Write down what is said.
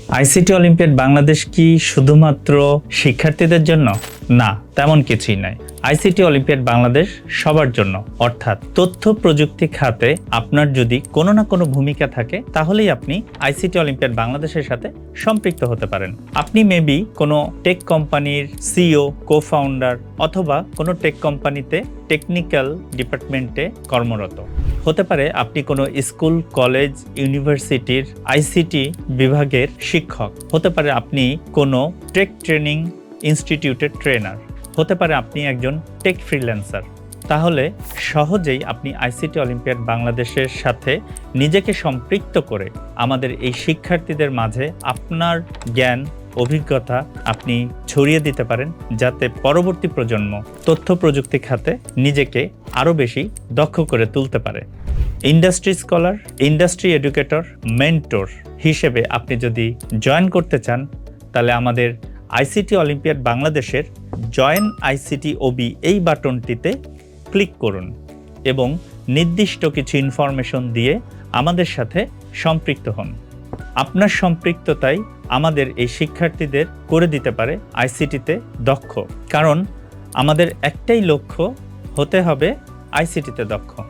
ICT olympiad Bangladesh কি শুধুমাত্র শিক্ষার্থীদের জন্য? না, তেমন কিছুই নয়। আইসিটি অলিম্পিয়াড বাংলাদেশ সবার জন্য, অর্থাৎ তথ্য প্রযুক্তি খাতে আপনার যদি কোনো না কোনো ভূমিকা থাকে তাহলেই আপনি আইসিটি অলিম্পিয়াড বাংলাদেশের সাথে সম্পৃক্ত হতে পারেন। আপনি মেবি কোনো টেক কোম্পানির সিইও, কো-ফাউন্ডার অথবা কোনো টেক কোম্পানিতে টেকনিক্যাল ডিপার্টমেন্টে কর্মরত হতে পারে। আপনি কোনো স্কুল, কলেজ, ইউনিভার্সিটির আইসিটি বিভাগের শিক্ষক হতে পারে। আপনি কোনো টেক ট্রেনিং ইনস্টিটিউটের ট্রেনার হতে পারে। আপনি একজন টেক ফ্রিল্যান্সার। তাহলে সহজেই আপনি আইসিটি অলিম্পিয়াড বাংলাদেশের সাথে নিজেকে সম্পৃক্ত করে আমাদের এই শিক্ষার্থীদের মাঝে আপনার জ্ঞান, অভিজ্ঞতা আপনি ছড়িয়ে দিতে পারেন, যাতে পরবর্তী প্রজন্ম তথ্য প্রযুক্তি খাতে নিজেকে আরও বেশি দক্ষ করে তুলতে পারে। Industry scholar, industry educator, mentor হিসেবে আপনি যদি জয়েন করতে চান, তাহলে আমাদের আইসিটি অলিম্পিয়াড বাংলাদেশের জয়েন আইসিটি ওবি এই বাটনটিতে ক্লিক করুন এবং নির্দিষ্ট কিছু ইনফরমেশন দিয়ে আমাদের সাথে সম্পৃক্ত হন। আপনার সম্পৃক্ততাই আমাদের এই শিক্ষার্থীদের করে দিতে পারে আইসিটিতে দক্ষ, কারণ আমাদের একটাই লক্ষ্য, হতে হবে আইসিটিতে দক্ষ।